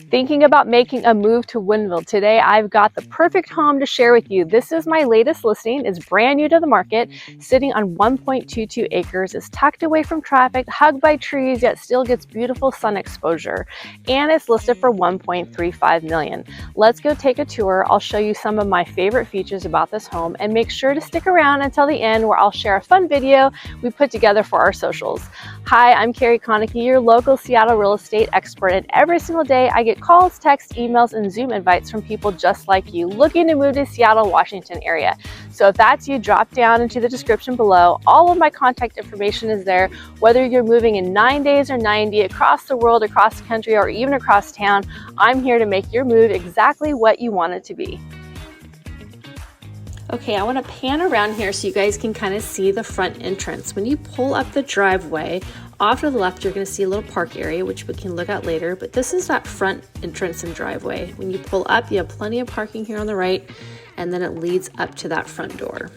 Thinking about making a move to Woodinville? Today I've got the perfect home to share with you. This is my latest listing. It's brand new to the market, sitting on 1.22 acres. It's tucked away from traffic, hugged by trees, yet still gets beautiful sun exposure. And it's listed for $1.35 million. Let's go take a tour. I'll show you some of my favorite features about this home, and make sure to stick around until the end where I'll share a fun video we put together for our socials. Hi, I'm Carrie Konecki, your local Seattle real estate expert, and every single day I get calls, texts, emails, and Zoom invites from people just like you looking to move to Seattle, Washington area. So if that's you, drop down into the description below. All of my contact information is there, whether you're moving in 9 days or 90, across the world, across the country, or even across town. I'm here to make your move exactly what you want it to be. Okay, I want to pan around here so you guys can kind of see the front entrance. When you pull up the driveway, off to the left, you're going to see a little park area, which we can look at later, but this is that front entrance and driveway. When you pull up, you have plenty of parking here on the right, and then it leads up to that front door.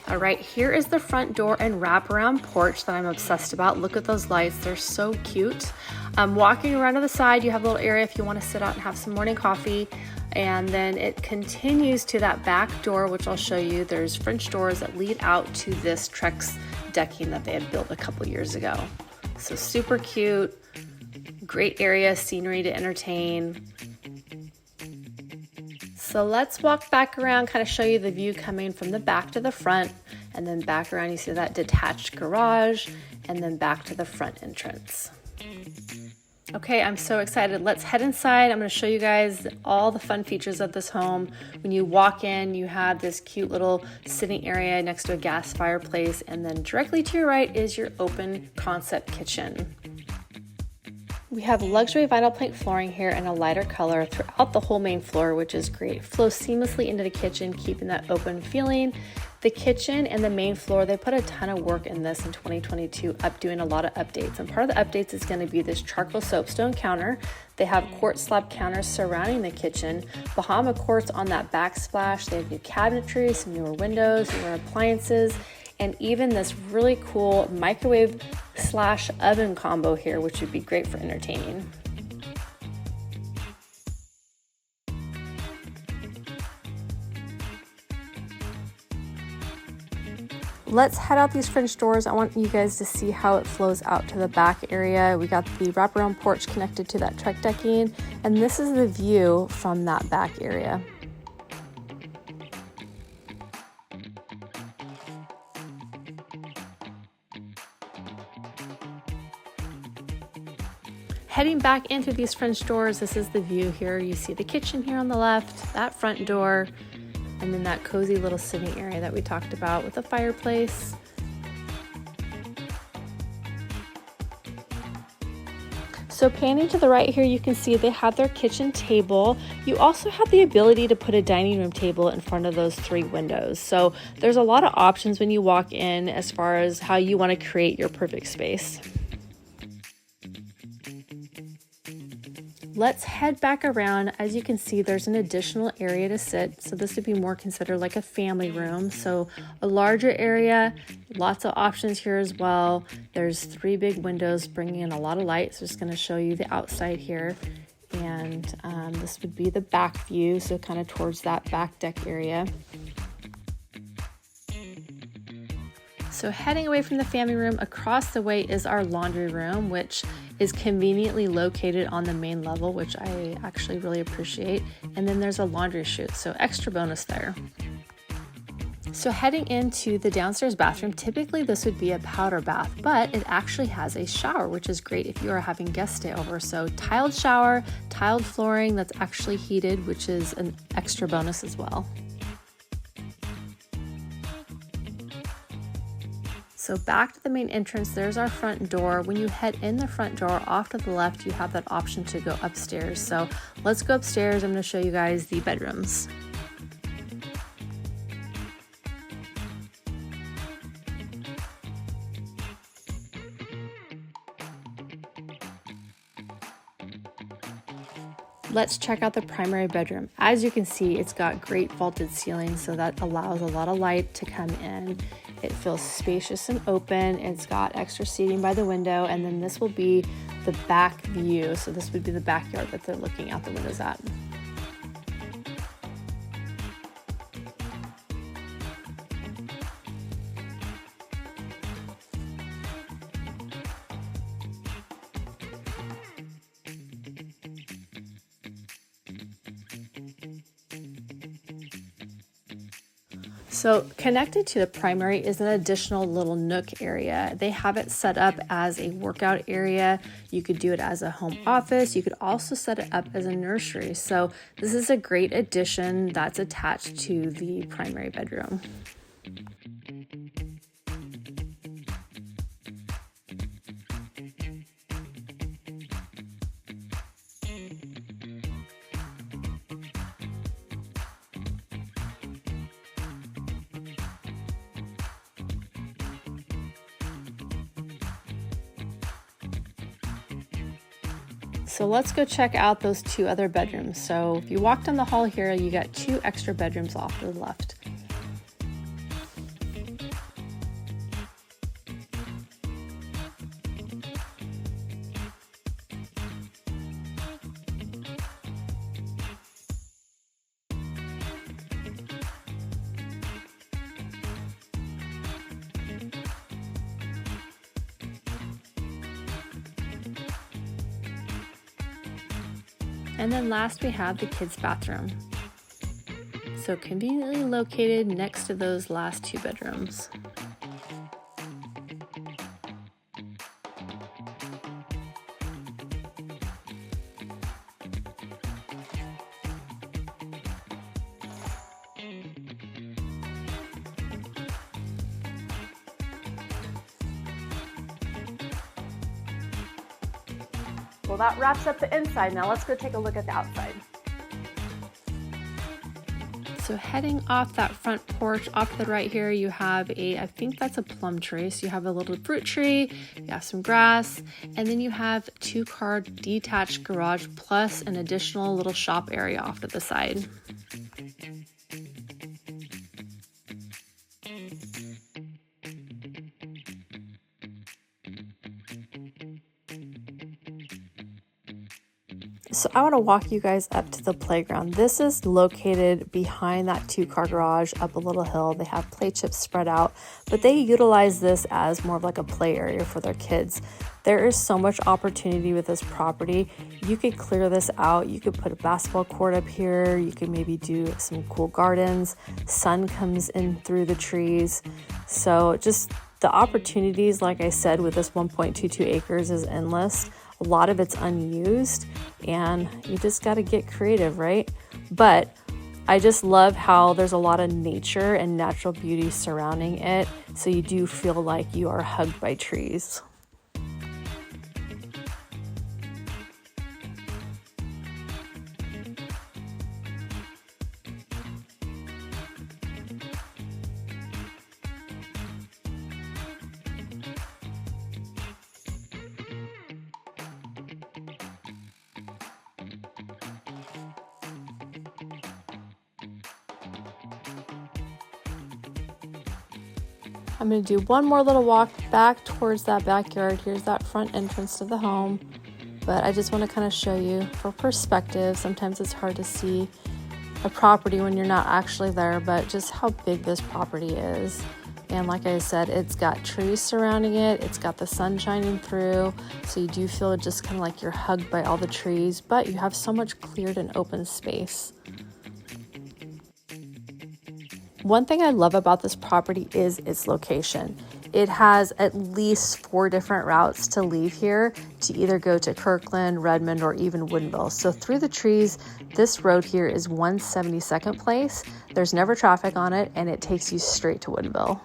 All right, here is the front door and wraparound porch that I'm obsessed about. Look at those lights, they're so cute. Walking around to the side, you have a little area if you want to sit out and have some morning coffee. And then it continues to that back door, which I'll show you. There's French doors that lead out to this Trex decking that they had built a couple years ago. So super cute, great area, scenery to entertain. So let's walk back around, kind of show you the view coming from the back to the front, and then back around you see that detached garage, and then back to the front entrance. Okay, I'm so excited. Let's head inside. I'm going to show you guys all the fun features of this home. When you walk in, you have this cute little sitting area next to a gas fireplace, and then directly to your right is your open concept kitchen. We have luxury vinyl plank flooring here in a lighter color throughout the whole main floor, which is great. Flows seamlessly into the kitchen, keeping that open feeling. The kitchen and the main floor, they put a ton of work in this in 2022, doing a lot of updates. And part of the updates is going to be this charcoal soapstone counter. They have quartz slab counters surrounding the kitchen, Bahama quartz on that backsplash. They have new cabinetry, some newer windows, newer appliances, and even this really cool microwave / oven combo here, which would be great for entertaining. Let's head out these French doors. I want you guys to see how it flows out to the back area. We got the wraparound porch connected to that Trex decking, and this is the view from that back area. Heading back into these French doors, this is the view here. You see the kitchen here on the left, that front door, and then that cozy little sitting area that we talked about with a fireplace. So panning to the right here, you can see they have their kitchen table. You also have the ability to put a dining room table in front of those 3 windows. So there's a lot of options when you walk in as far as how you want to create your perfect space. Let's head back around. As you can see, there's an additional area to sit. So this would be more considered like a family room. So a larger area, lots of options here as well. There's 3 big windows bringing in a lot of light. So just going to show you the outside here. And this would be the back view. So kind of towards that back deck area. So heading away from the family room, across the way is our laundry room, which is conveniently located on the main level, which I actually really appreciate. And then there's a laundry chute, so extra bonus there. So heading into the downstairs bathroom, typically this would be a powder bath, but it actually has a shower, which is great if you are having guests stay over. So tiled shower, tiled flooring that's actually heated, which is an extra bonus as well. So back to the main entrance, there's our front door. When you head in the front door, off to the left, you have that option to go upstairs. So let's go upstairs. I'm going to show you guys the bedrooms. Let's check out the primary bedroom. As you can see, it's got great vaulted ceilings, so that allows a lot of light to come in. It feels spacious and open. It's got extra seating by the window, and then this will be the back view. So this would be the backyard that they're looking out the windows at. So connected to the primary is an additional little nook area. They have it set up as a workout area. You could do it as a home office. You could also set it up as a nursery. So this is a great addition that's attached to the primary bedroom. So let's go check out those two other bedrooms. So if you walk down the hall here, you got two extra bedrooms off to the left. And then last we have the kids' bathroom. So conveniently located next to those last two bedrooms. Well, that wraps up the inside. Now let's go take a look at the outside. So heading off that front porch, off to the right here, you have I think that's a plum tree. So you have a little fruit tree, you have some grass, and then you have 2-car detached garage plus an additional little shop area off to the side. So I want to walk you guys up to the playground. This is located behind that 2-car garage up a little hill. They have play chips spread out, but they utilize this as more of like a play area for their kids. There is so much opportunity with this property. You could clear this out. You could put a basketball court up here. You could maybe do some cool gardens. Sun comes in through the trees. So just the opportunities, like I said, with this 1.22 acres is endless. A lot of it's unused and you just got to get creative, right? But I just love how there's a lot of nature and natural beauty surrounding it. So you do feel like you are hugged by trees. I'm going to do one more little walk back towards that backyard. Here's that front entrance to the home. But I just want to kind of show you for perspective. Sometimes it's hard to see a property when you're not actually there, but just how big this property is. And like I said, it's got trees surrounding it. It's got the sun shining through. So you do feel just kind of like you're hugged by all the trees, but you have so much cleared and open space. One thing I love about this property is its location. It has at least 4 different routes to leave here to either go to Kirkland, Redmond, or even Woodinville. So through the trees, this road here is 172nd Place. There's never traffic on it, and it takes you straight to Woodinville.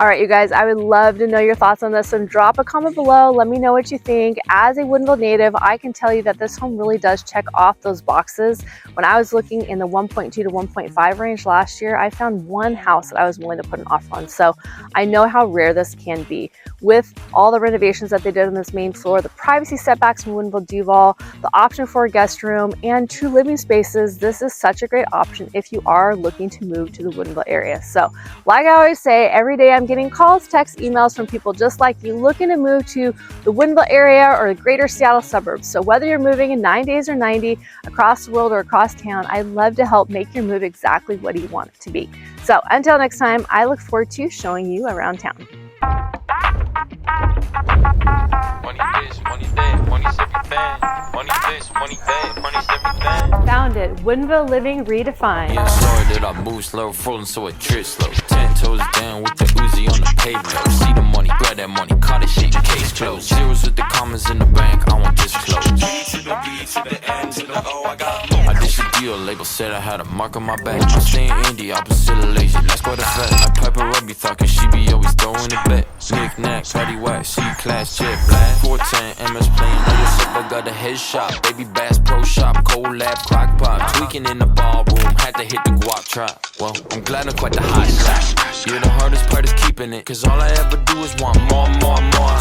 All right, you guys, I would love to know your thoughts on this, so drop a comment below. Let me know what you think. As a Woodinville native, I can tell you that this home really does check off those boxes. When I was looking in the 1.2 to 1.5 range last year, I found one house that I was willing to put an offer on. So I know how rare this can be. With all the renovations that they did on this main floor, the privacy setbacks from Woodinville Duval, the option for a guest room, and 2 living spaces, this is such a great option if you are looking to move to the Woodinville area. So like I always say, every day I'm getting calls, texts, emails from people just like you looking to move to the Woodinville area or the greater Seattle suburbs. So whether you're moving in 9 days or 90, across the world or across town, I'd love to help make your move exactly what you want it to be. So until next time, I look forward to showing you around town. Money this, money that, money's everything. Money this, money that, money's everything. Found it, Woodinville Living Redefined. Yeah, sorry that I move slow, rolling so it trip slow. 10 toes down with the Uzi on the pavement. See the money, grab that money, call the shit, case closed. Zeros with the commas in the bank, I want this close. To the B, to the N, to the O, I got more. I did a deal, label said I had a mark on my back. I stay in Indy, opposite of lazy, let's go to vet. I pipe her up, be talking, she be always throwing it back. Knick knack, patty wax, C-class, jet black. 410, MS playing, what's up, I got a headshot. Baby Bass Pro Shop, cold lab, crock pot. Tweaking in the ballroom, had to hit the guap trap. Well, I'm glad I'm quite the hot shot. Yeah, the hardest part is keeping it, cause all I ever do is want more, more, more.